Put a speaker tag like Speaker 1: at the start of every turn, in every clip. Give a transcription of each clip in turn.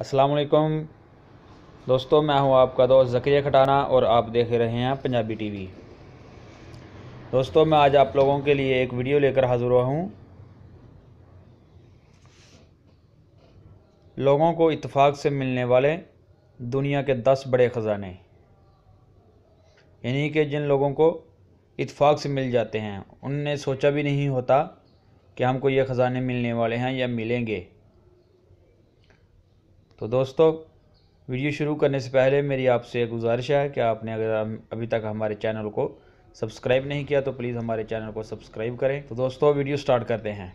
Speaker 1: अस्सलाम वालेकुम दोस्तों, मैं हूं आपका दोस्त ज़करिया खटाना और आप देख रहे हैं पंजाबी टीवी। दोस्तों, मैं आज आप लोगों के लिए एक वीडियो लेकर हाज़िर हुआ हूं। लोगों को इत्तेफाक से मिलने वाले दुनिया के 10 बड़े ख़जाने, यानी कि जिन लोगों को इत्तेफाक से मिल जाते हैं, उनने सोचा भी नहीं होता कि हमको ये ख़जाने मिलने वाले हैं या मिलेंगे। तो दोस्तों, वीडियो शुरू करने से पहले मेरी आपसे एक गुजारिश है कि आपने अगर अभी तक हमारे चैनल को सब्सक्राइब नहीं किया तो प्लीज़ हमारे चैनल को सब्सक्राइब करें। तो दोस्तों, वीडियो स्टार्ट करते हैं।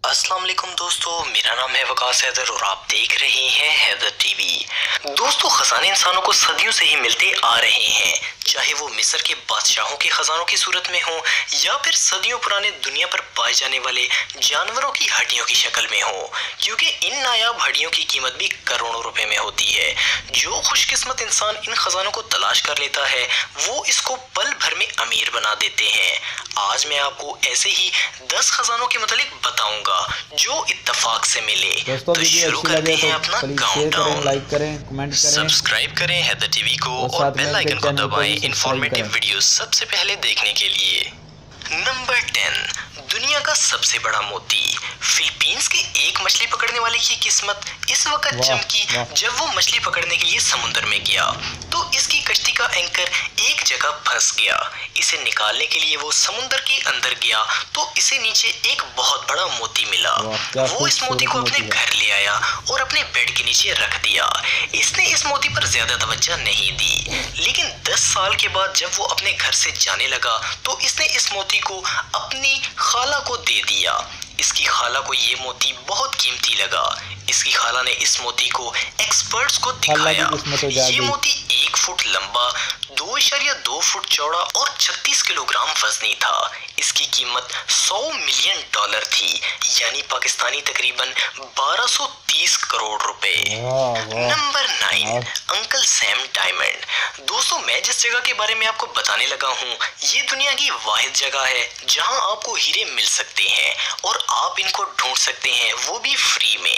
Speaker 2: अस्सलाम वालेकुम दोस्तों, मेरा नाम है वकास हैदर और आप देख रहे हैं हैदर टीवी। दोस्तों, खजाने इंसानों को सदियों से ही मिलते आ रहे हैं, चाहे वो मिस्र के बादशाहों के खजानों की सूरत में हो या फिर सदियों पुराने दुनिया पर पाए जाने वाले जानवरों की हड्डियों की शक्ल में हो, क्योंकि इन नायाब हड्डियों की कीमत भी करोड़ों रुपए में होती है। जो खुशकिस्मत इंसान इन खजानों को तलाश कर लेता है वो इसको पल भर में अमीर बना देते हैं। आज मैं आपको ऐसे ही 10 खजानों के मतलब बताऊंगा जो इत्तेफाक से मिले।
Speaker 1: दोस्तों,
Speaker 2: तो शुरू करते हैं अपना काउंटडाउन।
Speaker 1: लाइक करें, कमेंट करें,
Speaker 2: सब्सक्राइब करें हैदर टीवी को और बेल आइकन को दबाएं इंफॉर्मेटिव वीडियो सबसे पहले देखने के लिए। नंबर 10, दुनिया का सबसे बड़ा मोती। फिलीपींस के एक मछली पकड़ने वाले की किस्मत इस वक्त चमकी जब वो मछली पकड़ने के लिए समुद्र में गया तो इसकी कश्ती का एंकर एक जगह फंस गया। इसे निकालने के लिए वो समुद्र के अंदर गया तो इसे नीचे एक बहुत बड़ा मोती मिला। वो इस मोती को अपने घर ले आया और अपने बेड के नीचे रख दिया। इसने इस मोती पर ज्यादा तवज्जो नहीं दी, लेकिन 10 साल के बाद जब वो अपने घर से जाने लगा तो इसने इस मोती को अपनी खाला को दे दिया। इसकी खाला को ये मोती बहुत कीमती लगा। इसकी खाला ने इस मोती को एक्सपर्ट्स को दिखाया। ये मोती 1 फुट लंबा, 2.2 फुट चौड़ा और 36 किलोग्राम वजनी था। इसकी कीमत $100 मिलियन थी, यानी पाकिस्तानी तकरीबन 1230 करोड़ रुपए। Number 9, uncle Sam diamond. दोस्तों, मैं जिस जगह के बारे में आपको बताने लगा हूँ ये दुनिया की वाहिद जगह है जहाँ आपको हीरे मिल सकते हैं और आप इनको ढूंढ सकते हैं, वो भी फ्री में।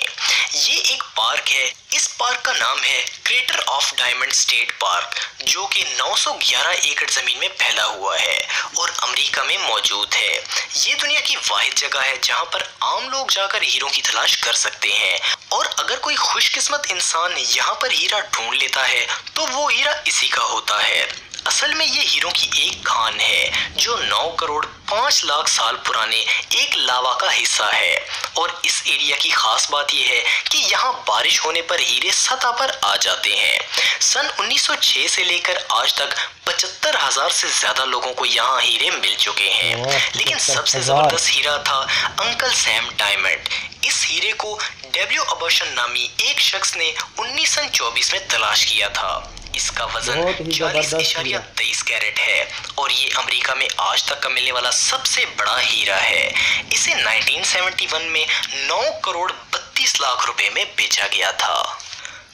Speaker 2: ये एक पार्क है। इस पार्क का नाम है crater of diamond state park, जो कि 911 एकड़ जमीन में फैला हुआ है और अमेरिका में मौजूद है। ये दुनिया की वाहिद जगह है जहां पर आम लोग जाकर हीरों की तलाश कर सकते हैं और अगर कोई खुशकिस्मत इंसान यहां पर हीरा ढूंढ लेता है तो वो हीरा इसी का होता है। असल में ये हीरों की एक खान है जो 9 करोड़ 5 लाख साल पुराने एक लावा का हिस्सा है और इस एरिया की खास बात यह है कि यहाँ बारिश होने पर हीरे सतह पर आ जाते हैं। सन 1906 से लेकर आज तक 75,000 से ज्यादा लोगों को यहाँ हीरे मिल चुके हैं, लेकिन सबसे जबरदस्त हीरा था अंकल सैम डायमंड। इस हीरे को डब्ल्यू अबर्शन नामी एक शख्स ने 1924 में तलाश किया था। इसका वजन 40.23 कैरेट है और ये अमेरिका में आज तक का मिलने वाला सबसे बड़ा हीरा है। इसे 1971 में 9 करोड़ 32 लाख रुपए में बेचा गया था।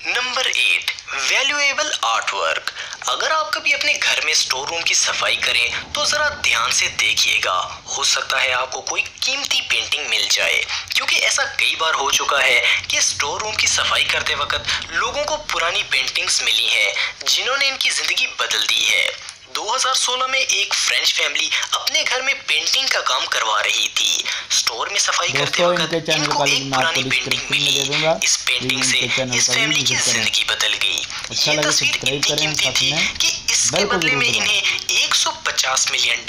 Speaker 2: Number 8, valuable artwork. अगर आप कभी अपने घर में स्टोर रूम की सफाई करें तो जरा ध्यान से देखिएगा, हो सकता है आपको कोई कीमती पेंटिंग मिल जाए, क्योंकि ऐसा कई बार हो चुका है कि स्टोर रूम की सफाई करते वक्त लोगों को पुरानी पेंटिंग्स मिली हैं जिन्होंने इनकी जिंदगी बदल दी है। 2016 में एक फ्रेंच फैमिली अपने घर में पेंटिंग का काम करवा रही थी। स्टोर में सफाई करते वक्त इनको एक पुरानी पेंटिंग मिली। इस पेंटिंग से इस फैमिली की जिंदगी बदल गई। ये तस्वीर इतनी कीमती थी कि इसके बदले में इन्हें $150 मिलियन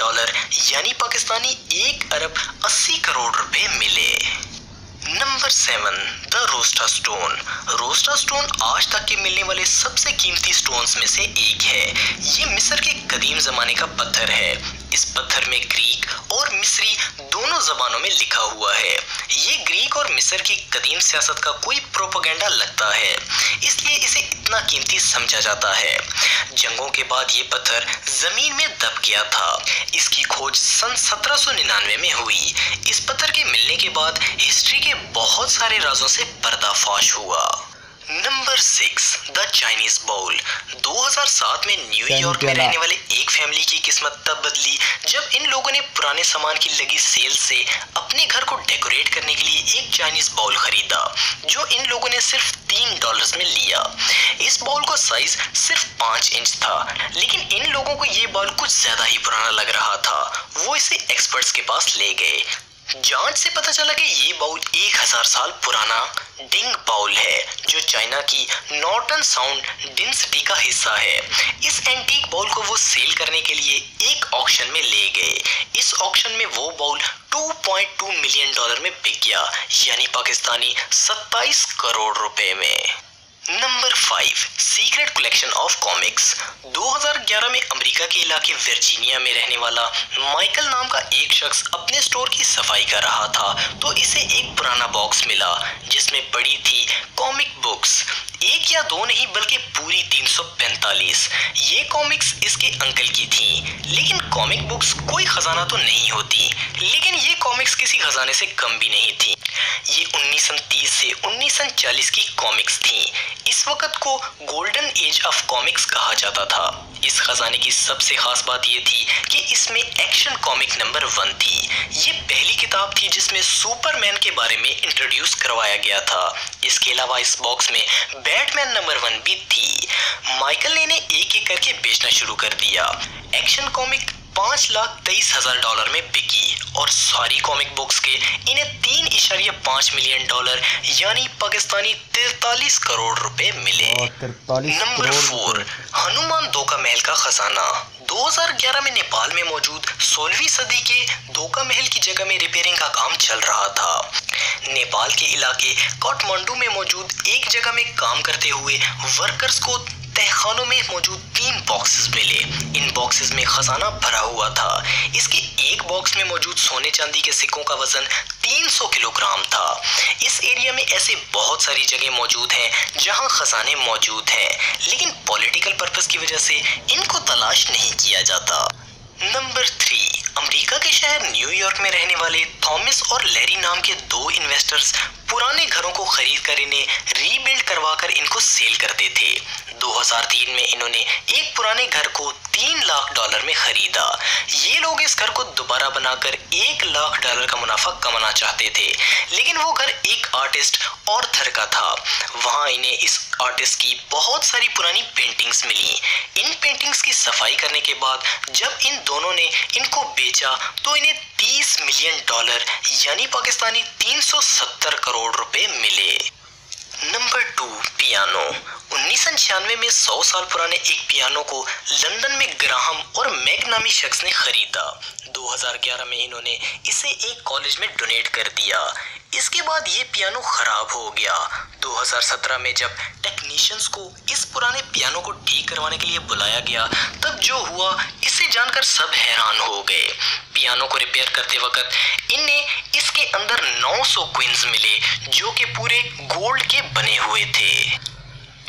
Speaker 2: यानी पाकिस्तानी 1 अरब 80 करोड़ रुपए मिले। Number 7, the Rosetta stone. Rosetta stone आज तक के मिलने वाले सबसे कीमती स्टोन्स में से एक है। ये मिस्र के कदीम जमाने का पत्थर है। इस पत्थर में ग्रीक और मिस्री दोनों जबानों में लिखा हुआ है। ये ग्रीक और मिस्र की कदीम सियासत का कोई प्रोपेगेंडा लगता है, इसलिए इसे इतना कीमती समझा जाता है। जंगों के बाद ये पत्थर जमीन में दब गया था। इसकी खोज सन 1799 में हुई। इस पत्थर के मिलने के बाद हिस्ट्री के बहुत सारे राजों से पर्दाफाश हुआ। Number 6 the Chinese bowl. 2007 में न्यूयॉर्क में रहने वाले एक फैमिली की किस्मत तब बदली जब इन लोगों ने पुराने सामान की लगी सेल से अपने घर को डेकोरेट करने के लिए एक चाइनीज बाउल खरीदा, जो इन लोगों ने सिर्फ $3 में लिया। इस बाउल का साइज सिर्फ 5 इंच था, लेकिन इन लोगों को ये बाउल कुछ ज्यादा ही पुराना लग रहा था। वो इसे एक्सपर्ट्स के पास ले गए। जांच से पता चला कि ये बाउल 1000 साल पुराना डिंग बाउल है, जो चाइना की नॉर्टन साउंड डेंसिटी का हिस्सा है। इस एंटीक बाउल को वो सेल करने के लिए एक ऑक्शन में ले गए। इस ऑक्शन में वो बाउल $2.2 मिलियन में बिक गया, यानी पाकिस्तानी 27 करोड़ रुपए में। Number 5 secret collection of comics. 2011 में अमेरिका के इलाके वर्जीनिया में रहने वाला माइकल नाम का एक शख्स अपने स्टोर की सफाई कर रहा था, तो इसे एक पुराना बॉक्स मिला जिसमें पड़ी थी कॉमिक बुक्स। एक या दो नहीं बल्कि पूरी 345। ये कॉमिक्स इसके अंकल की थी। लेकिन कॉमिक बुक्स कोई खजाना तो नहीं होती, लेकिन ये कॉमिक्स किसी खजाने से कम भी नहीं थी। ये 1930 से 1940 की कॉमिक्स थी। इस वक्त को गोल्डन एज ऑफ कॉमिक्स कहा जाता था। इस खजाने की सबसे खास बात ये थी कि इसमें एक्शन कॉमिक नंबर 1 थी। ये पहली किताब थी जिसमें सुपरमैन के बारे में इंट्रोड्यूस करवाया गया था। इसके अलावा इस बॉक्स में बैटमैन नंबर 1 भी थी। माइकल ने इन्हें एक एक करके बेचना शुरू कर दिया। एक्शन कॉमिक $5,23,000 में बिकी और सारी कॉमिक बुक्स के इन्हें $3.5 मिलियन यानी पाकिस्तानी 43 करोड़ रुपए मिले। नंबर 4 हनुमान दोका महल का खजाना। 2011 में नेपाल में मौजूद 16वीं सदी के दोका महल की जगह में रिपेयरिंग का काम चल रहा था। नेपाल के इलाके काठमांडू में मौजूद एक जगह में काम करते हुए वर्कर्स को तहखानों में मौजूद 3 बॉक्सेस मिले। इन बॉक्सेस में खजाना भरा हुआ था। इसके एक बॉक्स में मौजूद सोने चांदी के सिक्कों का वजन 300 किलोग्राम था। इस एरिया में ऐसे बहुत सारी जगह मौजूद हैं जहां खजाने मौजूद हैं, लेकिन पॉलिटिकल पर्पस की वजह से इनको तलाश नहीं किया जाता। नंबर 3 अमेरिका के शहर न्यूयॉर्क में रहने वाले थॉमस और लैरी नाम के 2 इन्वेस्टर्स पुराने घरों को खरीद कर इन्हें रीबिल्ड करवाकर इनको सेल करते थे। 2003 में इन्होंने एक पुराने घर को $3 लाख में खरीदा। ये लोग इस घर को दोबारा बनाकर $1 लाख का मुनाफा कमाना चाहते थे, लेकिन वो घर एक आर्टिस्ट ऑर्थर का था। वहां इन्हें इस आर्टिस्ट की बहुत सारी पुरानी पेंटिंग्स मिली। इन पेंटिंग्स की सफाई करने के बाद जब इन दोनों ने इनको बेचा तो इन्हें $30 मिलियन यानी पाकिस्तानी 370 करोड़ रुपए मिले। Number 2 piano. 1996 में 100 साल पुराने एक पियानो को लंदन में ग्राहम और मैक नामी शख्स ने खरीदा। 2011 में इन्होंने इसे एक कॉलेज में डोनेट कर दिया। इसके बाद ये पियानो खराब हो गया। 2017 में जब टेक्नीशियंस को इस पुराने पियानो को ठीक करवाने के लिए बुलाया गया, तब जो हुआ इसे जानकर सब हैरान हो गए। पियानो को रिपेयर करते वक्त इन्हें इसके अंदर 900 क्वींस मिले, जो कि पूरे गोल्ड के बने हुए थे।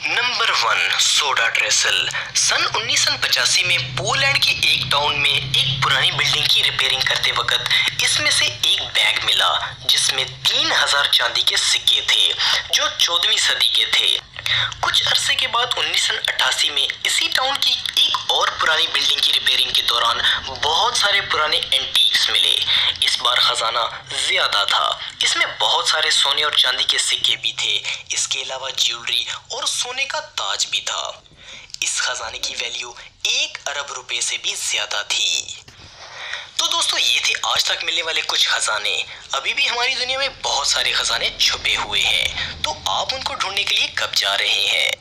Speaker 2: Number 1 soda ड्रेसल। सन 1985 में पोलैंड के एक टाउन में एक पुरानी बिल्डिंग की रिपेयरिंग करते वक्त इसमें से एक बैग मिला जिसमें 3000 चांदी के सिक्के थे, जो 14वीं सदी के थे। कुछ अरसे के बाद 1988 में इसी टाउन की एक और पुरानी बिल्डिंग की रिपेयरिंग के दौरान बहुत सारे पुराने एंटीक्स मिले। इस बार खजाना ज्यादा था। इसमें बहुत सारे सोने और चांदी के सिक्के भी थे। इसके अलावा ज्वेलरी और सोने का ताज भी था। इस खजाने की वैल्यू 1 अरब रुपए से भी ज्यादा थी। तो दोस्तों, ये थे आज तक मिलने वाले कुछ खजाने। अभी भी हमारी दुनिया में बहुत सारे खजाने छुपे हुए हैं, तो आप उनको ढूंढने के लिए कब जा रहे हैं?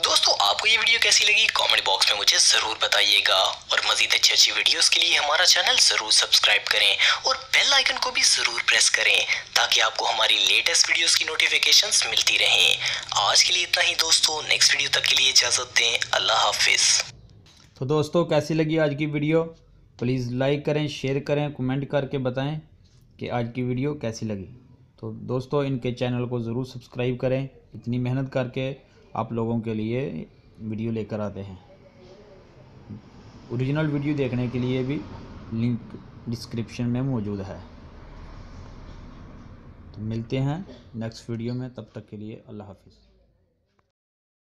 Speaker 2: दोस्तों, आपको ये वीडियो कैसी लगी कमेंट बॉक्स में मुझे ज़रूर बताइएगा, और मज़ीद अच्छी वीडियोस के लिए हमारा चैनल ज़रूर सब्सक्राइब करें और बेल आइकन को भी ज़रूर प्रेस करें, ताकि आपको हमारी लेटेस्ट वीडियोस की नोटिफिकेशंस मिलती रहें। आज के लिए इतना ही दोस्तों, नेक्स्ट वीडियो तक के लिए इजाज़त दें। अल्लाह हाफिज़।
Speaker 1: तो दोस्तों, कैसी लगी आज की वीडियो? प्लीज़ लाइक करें, शेयर करें, कमेंट करके बताएं कि आज की वीडियो कैसी लगी। तो दोस्तों, इनके चैनल को ज़रूर सब्सक्राइब करें। इतनी मेहनत करके आप लोगों के लिए वीडियो लेकर आते हैं। ओरिजिनल वीडियो देखने के लिए भी लिंक डिस्क्रिप्शन में मौजूद है। तो मिलते हैं नेक्स्ट वीडियो में, तब तक के लिए अल्लाह हाफिज़।